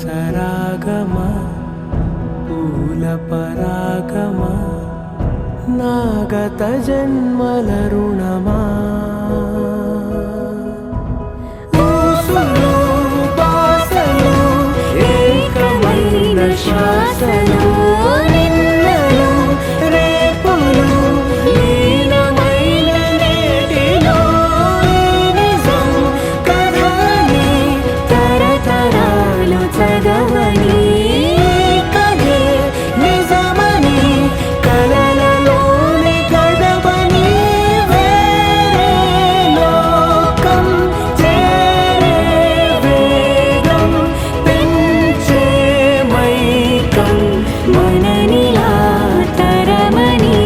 సరాగమా పూల పరాగమా నాగత జన్మల రుణమా ఊసులు బాసలు ఏకమైన శ్వాసలు నిన్నలు రేపులు లీనమైన నేటిలో నిజం కథని తరతరాలు చదవని కథే నిజమని కలలలోని గడవని వేరే లోకం చేరే వేగం పెంచే మైకం మననిలా తరమని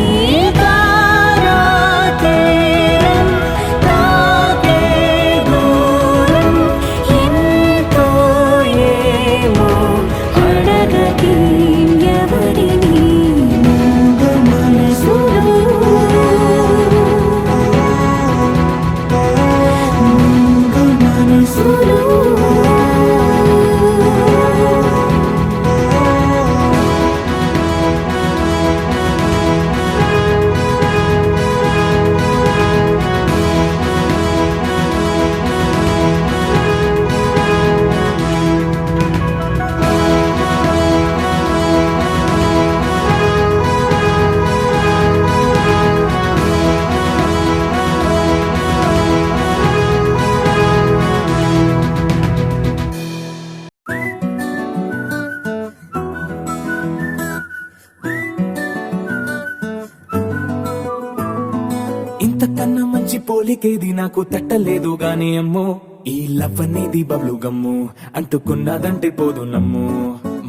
తారా తీరం తాకే దూరం ఎంతో ఏమో అడగకి ఎవరిని మనసులో మనసులో ఇంతకన్నా మంచి పోలికేది నాకు తట్టలేదు గాని అమ్మో ఈ లవ్ అనేది బబ్లు గమ్ము అంటుకున్నదంటే పోదు నమ్ము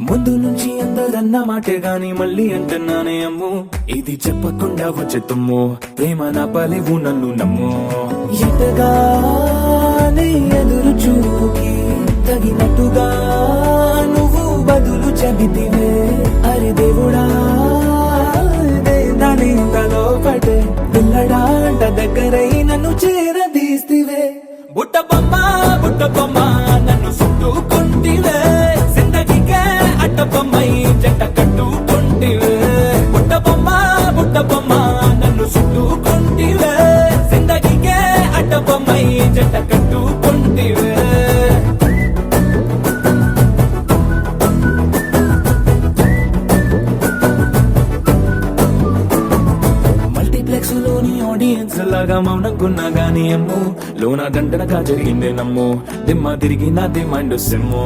ముందు నుంచి అందరన్న మాటే గాని మళ్ళీ అంటున్నానే అమ్ము ఇది చెప్పకుండా వచ్చే తుమ్ము ప్రేమ నా పలేవు నన్ను నమ్ము ఎటగానే ఎదురు చూకి తగినట్టుగా నువ్వు బదులు చెబితివే అరే దేవుడా దానింతలో పడే పిల్లడాంట దగ్గరై నన్ను చేరదీస్తివే బుట్ట బొమ్మ నన్ను చుట్టుకుంటివే జిందగీకే అట్ట బొమ్మై జంట కట్టుకుంటివే బుట్ట బొమ్మ నన్ను చుట్టుకుంటివే ఆడియన్స్ లాగా మౌనంకున్నా గానీ అమ్ము లోన దండనగా జరిగిందే నమ్ము దిమ్మ తిరిగి నాది మైండ్ సిమ్ము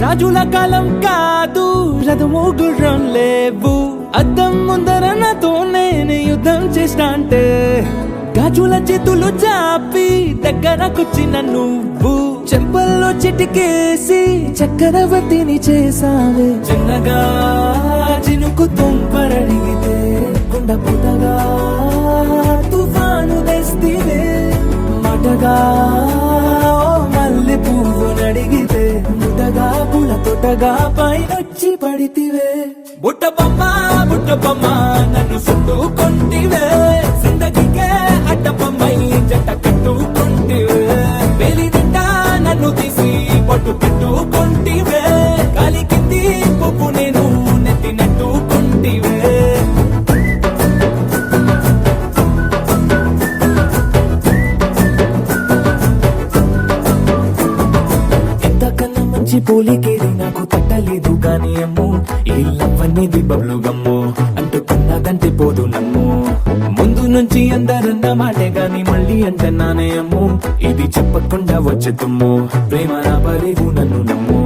రాజుల కాలం కాదు రథము గుర్రం లేవు అద్దం ముందర నాతో నేను యుద్ధం చేస్తా అంటే గాజుల చేతులు చాపి దగ్గరకొచ్చిన నువ్వు చెంపల్లో చిటికేసి చక్రవర్తిని చేసావే చిన్నగా చినుకు తుంపరడిగితే కుండ పుటగా తుఫాను తెస్తివే మాటగా మల్లె పువ్వు నడిగితే ముటగా పుల తొటగా పైనొచ్చి పడితివే బుట్ట బొమ్మ నన్ను చుట్టుకొంటివే జిందగీకే అడ్డపమ్మై జంట కట్టుకొంటివే వేలి నిండా నన్ను తీసి పట్టు పెట్టుకొంటివే కాలి కింది పువ్వు నేను నెత్తినట్టుకొంటివే పోలికేది నాకు తట్టలేదు గానీ అమ్ము ఈ లవ్ అనేది బబ్లు గమ్ము అంటుకున్నదంటే పోదు నమ్ము ముందు నుంచి అందరన్న మాటే గాని మళ్ళీ అంటున్నానే అమ్ము ఇది చెప్పకుండా వచ్చే తుమ్ము ప్రేమ నా పరేగు నన్ను నమ్ము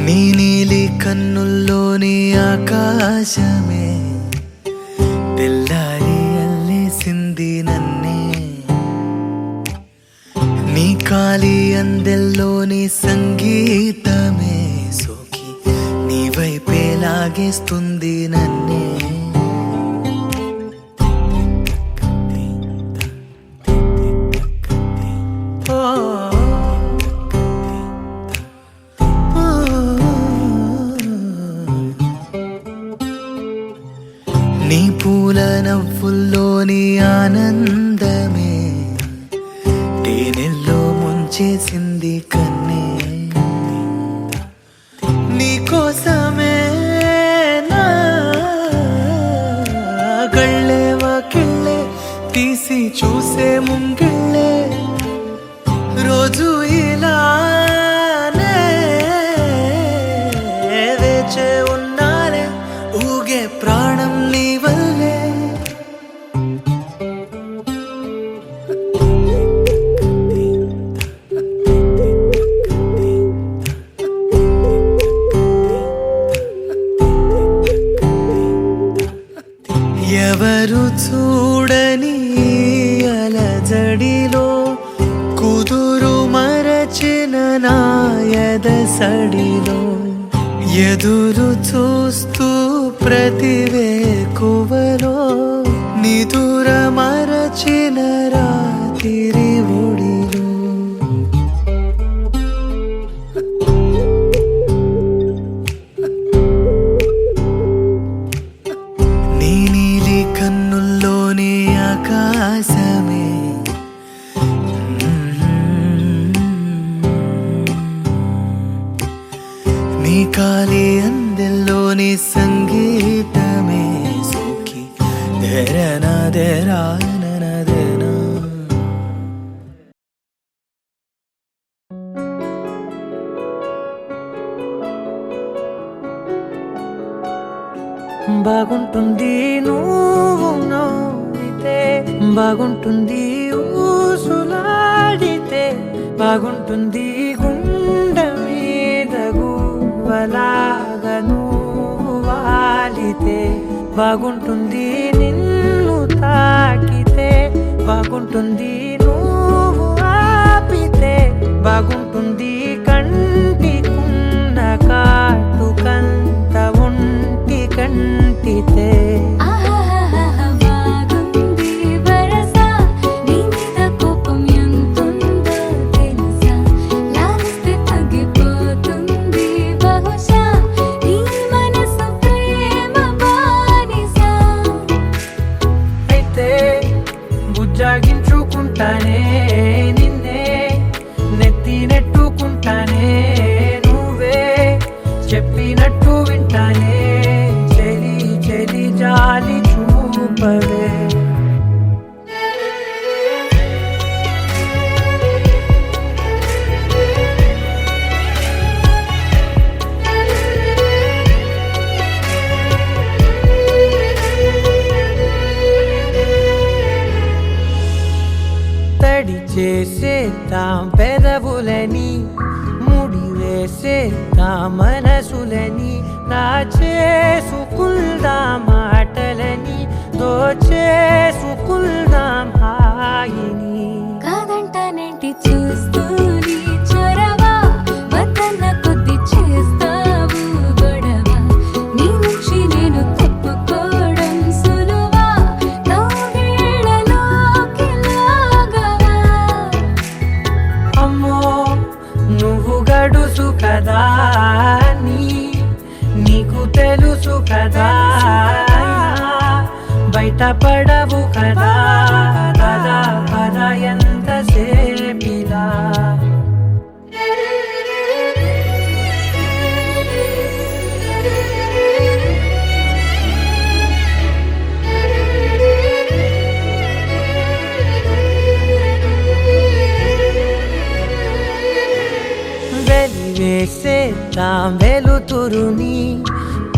నీ నీలి కన్నుల్లోని ఆకాశమే తెల్లారి అల్లేసింది నన్నే నీ కాలి అందెల్లోని సంగీతమే సోకి నీ వైపే లాగేస్తుంది నన్నే నీ పూల నవ్వుల్లోని ఆనందమే తేనెల్లో ముంచేసింది కన్నే నీ కోసమే నా గళ్ళే వాకిళ్ళే తీసి చూసే ముంగిళ్ళే రోజు ఇలానే వేచే ఉన్నారే ఊగే ప్రాణం నీ వల్లే ఎవరు చూడని అలజడిలో కుదురు మరచిన నాయద సడిలో ఎదురు చూస్తూ ప్రతివేకువలో నిదుర మరచిన రాత్రి ఒడిలో నీ నీలి కన్నుల్లోని ఆకాశమే నీ కాలి అందెల్లోని సంగీతమే సోకి దేరనా దేనా బాగుంటుంది నువ్వు నవ్వితే బాగుంటుంది ఊసులాడితే బాగుంటుంది గుండె మీద గువ్వలాగా నువ్వు వాలితే బాగుంటుంది నిన్ను తాకితే బాగుంటుంది నువ్వు ముడివేసేద్దాం పెదవులని, ముడివేసేద్దాం మనసులని, చేసుకుందాం మాటలని, దోచేసుకుందాం హాయిని. కాదంటానేంటి చూస్తూని చొరవా, వద్దన్న కొద్ది చేస్తావు గొడవ. నీ నుంచి నేను తప్పుకోవడం సులువా, నవ్వేళ్ళలోకి లాగవా. అమ్మో నువ్వు గడుసు కదా, నీకు తెలుసు కదా, బయట పడవు కదా, పద పద ఎంతసేపిలా. వెలివేసేద్దాం వెలుతురుని,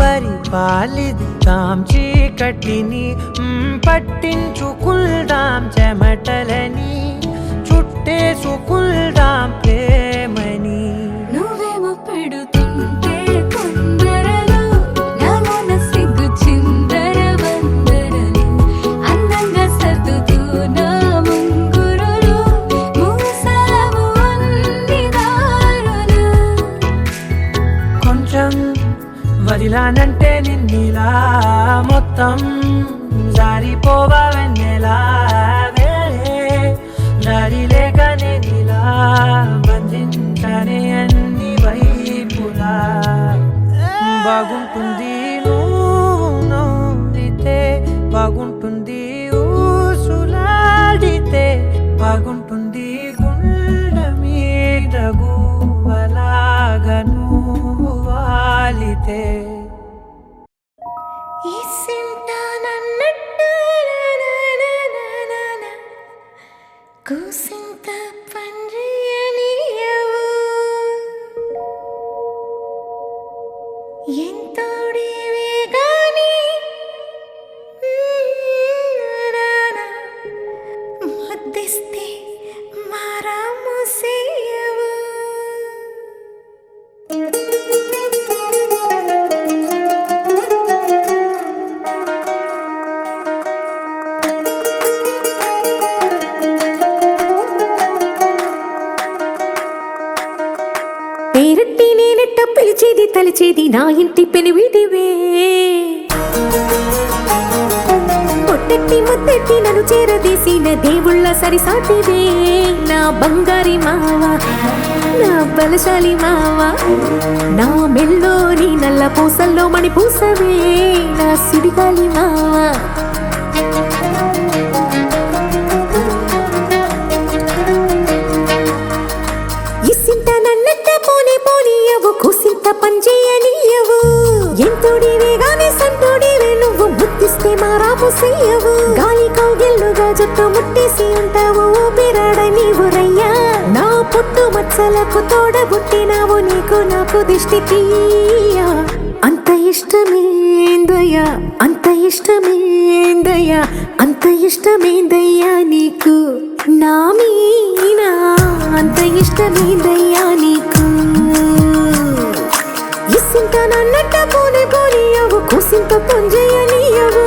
పరిపాలిద్దాం చీకటిని, పట్టించుకుందాం చెమటలని, చుట్టేసుకుందాం ప్రేమని. నువ్వేమో పెడుతుంటే కొందరలు, నాలోన సిగ్గు చిందర వందరలు, అందంగా సర్దుతూ నా ముంగురులు, మూసావు అన్ని దారులు. కొంచెం వదిలానంటే నిన్నిలా, మొత్తం జారిపోవా వెన్నెలా, దారి లేక నేనిలా బంధించనే అన్ని వైపులా. బాగుంటుంది నువ్వు నవ్వితే, బాగుంటుంది ఊసులాడితే, బాగుంటుంది గుండె మీద గువ్వలాగా నువ్వు వాలితే. కూసింత పండ్రియనియవు, ఎంతోడివే గాని ముద్దిస్తే మారాము సేయవు. పేరట్టి నేనెట్ట పిలిచేది తలిచేది నా ఇంటి పెనివిటివే, పొట్టెట్టి ముద్దెట్టి నన్ను చేరదీసిన దేవుళ్ళ సరిసాటివే. నా బంగారి మావా, నా బలశాలి మావా, నా మెల్లోని నల్ల పూసల్లో మణి పూసవే, నా సుడిగాలి మావా. ఇసింత నన్నట్ట పోనే పోనీయవు, కూసింత పంచేయనీయవు, ఎంతోడివే గాని సంతోడివే నువ్వు, ముద్దిస్తే మారాము సేయవు. గాలి కౌగిల్లుగా జుట్టు ముట్టేసి ఉంటావు ఊపిరాడ నీవు రయ్యా, నా పుట్టు మచ్చలకు తోడబుట్టినావు, నీకు నాకు దిష్టి తీయా. అంత ఇష్టమేందయ్యా, అంత ఇష్టమేందయ్యా, అంత ఇష్టమేందయ్యా నీకు నా మీనా, అంత ఇష్టమేందయ్యా నీకు. ఇసింత నన్నట్ట పోనే పోనీయవు, కూసింత పొంజయ్యనీయవు,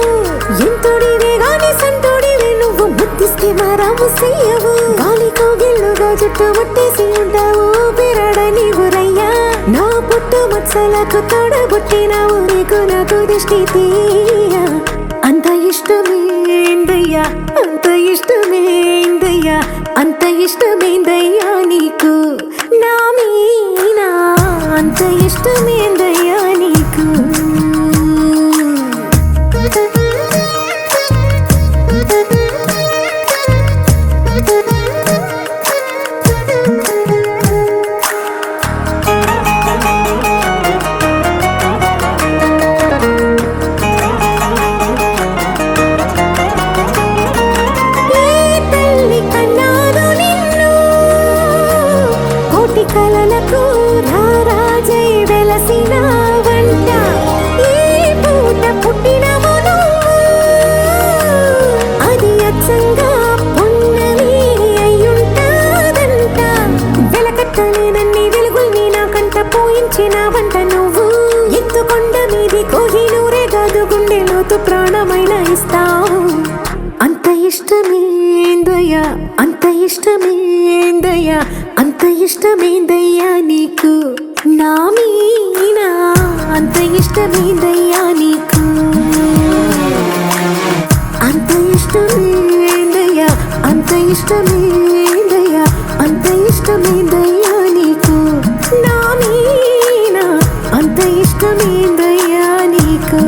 ఎంతోడివే గాని సంతోడివే నువ్వు, ముద్దిస్తే మారాము సేయవు. గాలి కౌగిల్లుగా జుట్టు ముట్టేసి ఉంటావు ఊపిరాడ నీవు రయ్యా, నా పుట్టు మచ్చలకు తోడబుట్టినావు, నీకు నాకు దిష్టి తీయా. అంత ఇష్టమేందయ్యా, అంత ఇష్టమేందయ్యా, అంత ఇష్టమేందయ్యా నీకు నా మీనా, అంత ఇష్టమేందయ్యా నీకు. కలలకు రారాజై వెలసిన వంట, ఈ పూట పుట్టినవు నువ్వు, అది అచ్చంగా పున్నమి అయ్యుంటాదంట. ఇష్టమేందయ్యా అంత ఇష్టమేందయ్యా నీకు నా మీనా అంత ఇష్టమేందయ్యా నీకు అంత ఇష్టమేందయ్యా అంత ఇష్టమేందయ్యా అంత ఇష్టమేందయ్యా నీకు నా మీనా అంత ఇష్టమేందయ్యా నీకు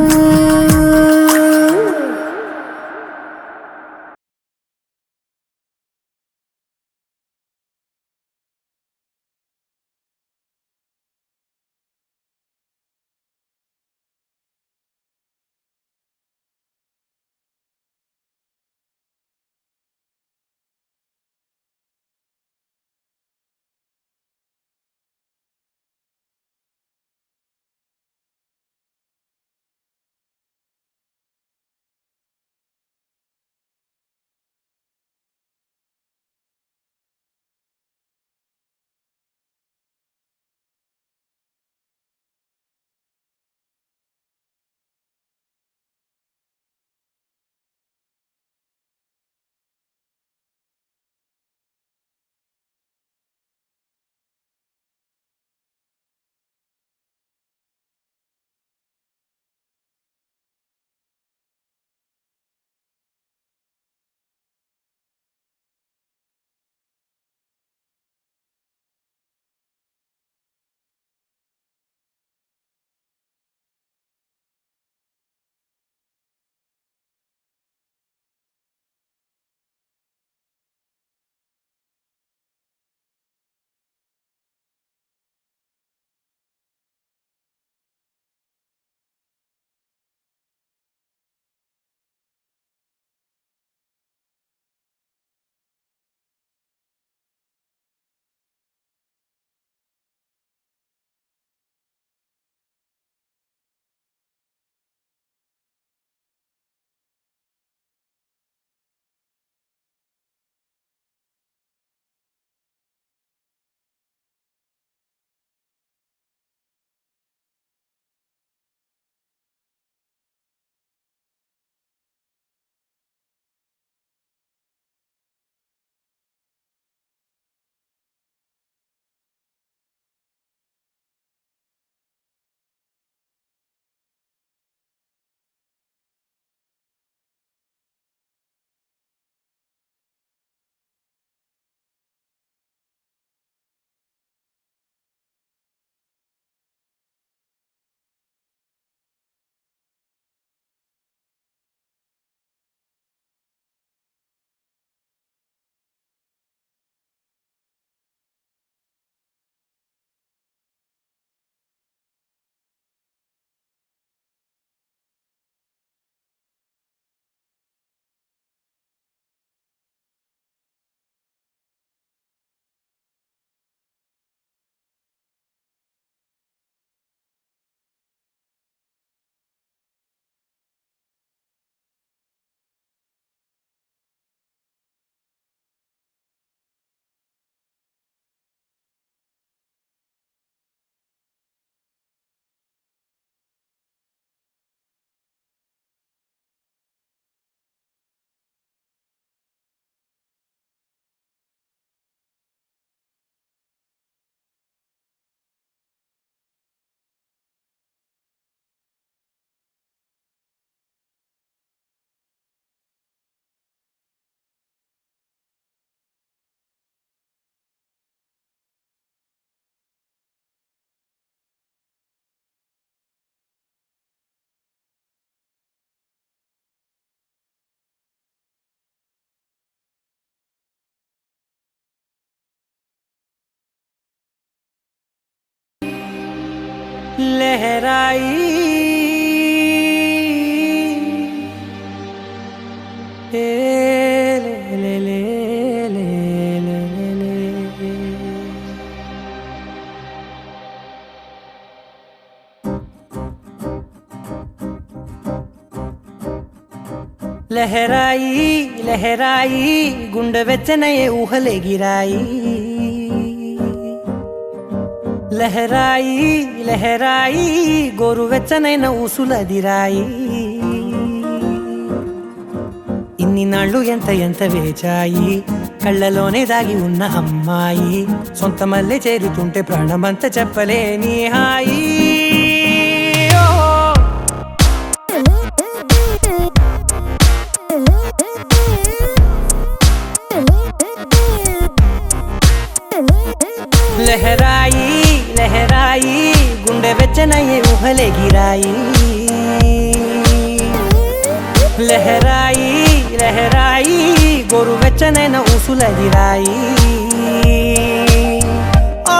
लहराई ए ले ले ले ले ले ले लहराई लहराई गुंड వెచ్చనయే ఊహలే గిరాయి లహరాయి లహరాయి గోరువెచ్చనైన ఊసులదిరాయి ఇన్ని నాళ్ళు ఎంత ఎంత వేచాయి కళ్ళలోనే దాగి ఉన్న అమ్మాయి సొంత మల్లె చేరుతుంటే ప్రాణమంతా చెప్పలేని హాయి ఓ. లహరాయి లహరాయి గుండె వెచ్చనయ్యే ఊహలెగిరాయి లహరాయి లహరాయి గోరు వెచ్చనైన ఊసులెగిరాయి ఓ.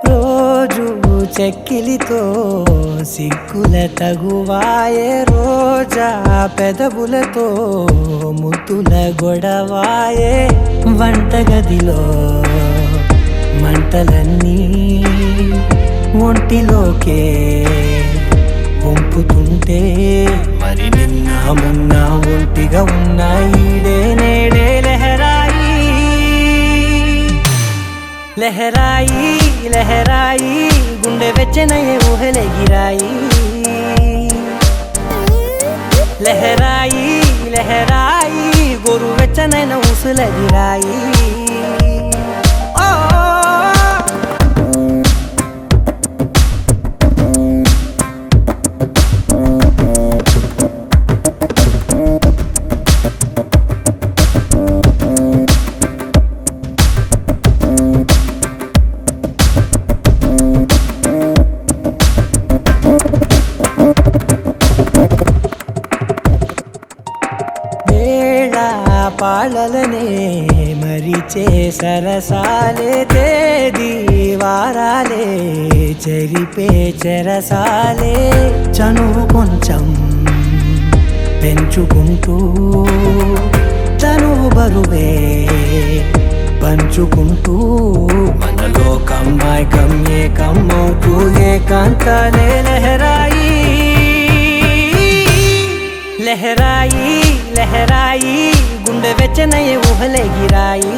రోజు చెక్కిలితో సిగ్గుల తగువాయే రోజా పెదవులతో ముద్దుల గొడవాయే వంటగదిలో మంటలన్నీ ఒంటిలోకే వంపుతుంటే మరి నిన్న మొన్న ఒంటిగా ఉన్న ఈడే నేడే లహరాయి లహరాయి లహరాయి గుండె వెచ్చనయ్యే ఊహలెగిరాయి లహరాయి లహరాయి గోరు వెచ్చనైన ఊసులెగిరాయి ఓ. వేళ పాళలనే మరిచే సరసాలే తేదీ వారాలే చెరిపే చెరసాలే చనువు కొంచెం పెంచుకుంటూ చనువు బరువే పంచుకుంటూ మనలో కమ్మాయికం ఏకమవుతూ ఏకాంతాలే లహరాయి లహరాయి లహరాయి గుండె వెచ్చనయ్యే ఊహలెగిరాయి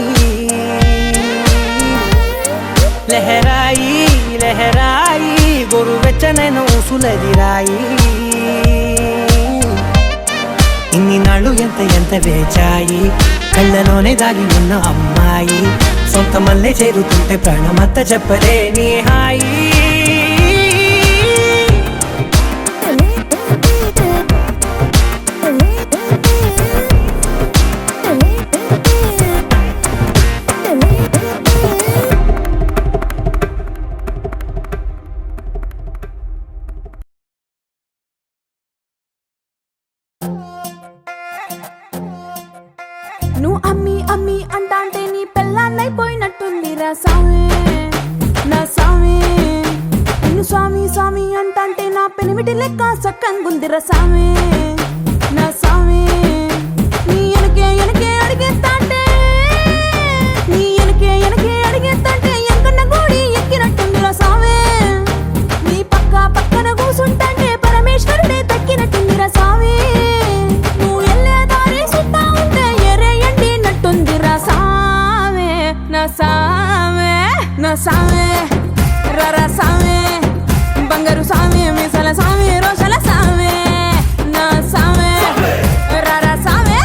లహరాయి లహరాయి గోరు వెచ్చనైన ఊసులెగిరాయి ఇన్ని నాళ్ళు ఎంత ఎంత వేచాయి కళ్ళలోనే దాగి ఉన్న అమ్మాయి సొంత మల్లె చేరుతుంటే ప్రాణమంతా చెప్పలేని హాయి నువ్వు అమ్మి అమ్మి అంటాంటే నీ పెళ్ళాన్నైపోయినట్టుందిరా సామి నా సామి నిన్ను స్వామి స్వామి అంటాంటే నా పెనిమిటి లెక్క సక్కంగుందిరా సామి నా సామి నీ ఎనకే ఎనకే అడిగేస్తాంటే నీ ఎనకే ఎనకే అడిగేస్తాంటే ఎంకన్న గోడి ఎక్కినట్టుందిరా సామి నీ పక్క పక్కన కూసుంటాంటే పరమేశ్వరుడే తక్కినట్టుందిరా సామి నువ్వు ఎల్లే దారి సుత్తా ఉంటే ఎర్రయ్యండినట్టుందిరా సామే నా సామే నా సామే రర సామే బంగారు సామే మిసల సామే రోషల సామే నా సామే రర సామే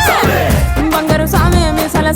బంగారు సామే మిసల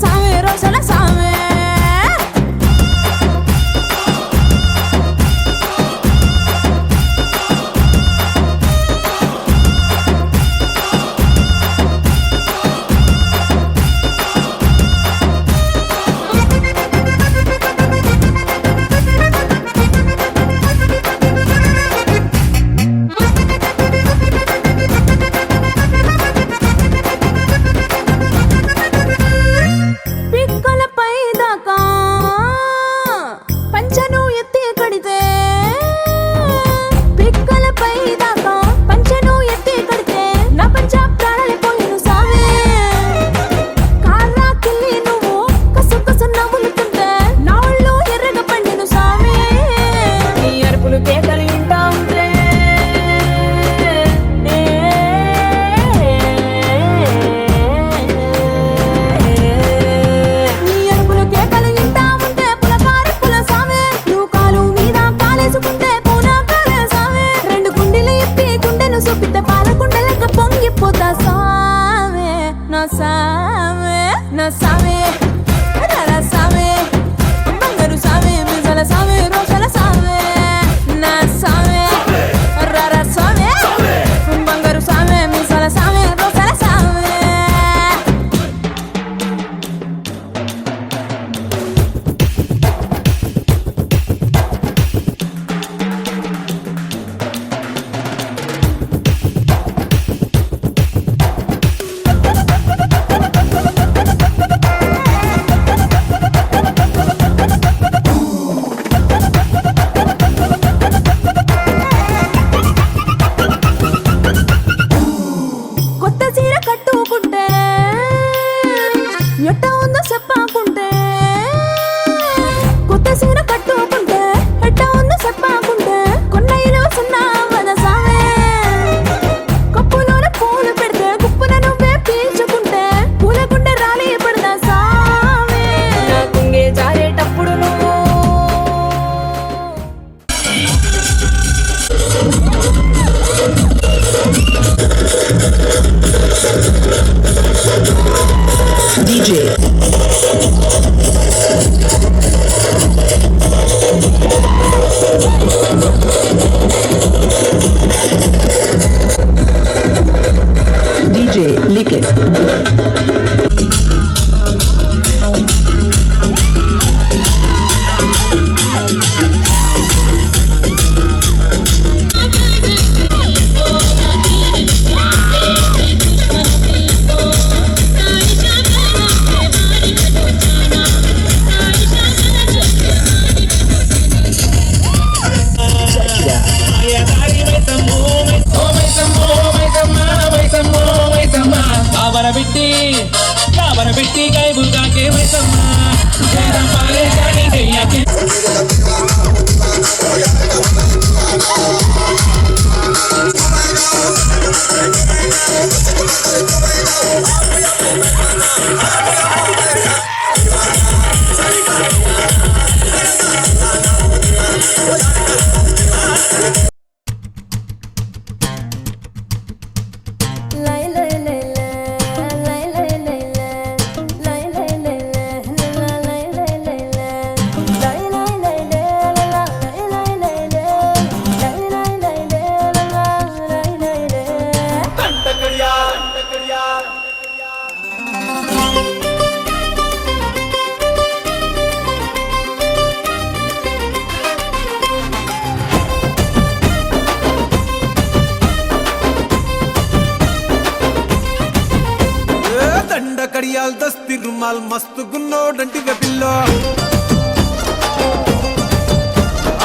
పెట్టి గాయబు కాకే వైసమ్మ జయరాం పాలే గాడి జయ్యాకే దండ కడియాల్ దస్తి రుమాల్ మస్తు గున్నోడంటి వెపిల్లో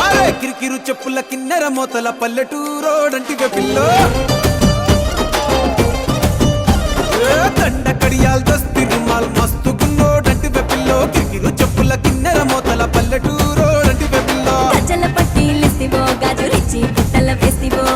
అరే కిరికిరు చెప్పుల కిన్నెర మోతల పల్లెటూరోడంటి వెపిల్లో దండ కడియాల్ దస్తి రుమాల్ మస్తు గున్నోడంటి వెపిల్లో కిరికిరు చెప్పుల కిన్నెర మోతల పల్లెటూరోడంటి వెపిల్లో గజ్జల పట్టీలిస్తివో గాజులిచ్చి పుట్టల వేస్తివో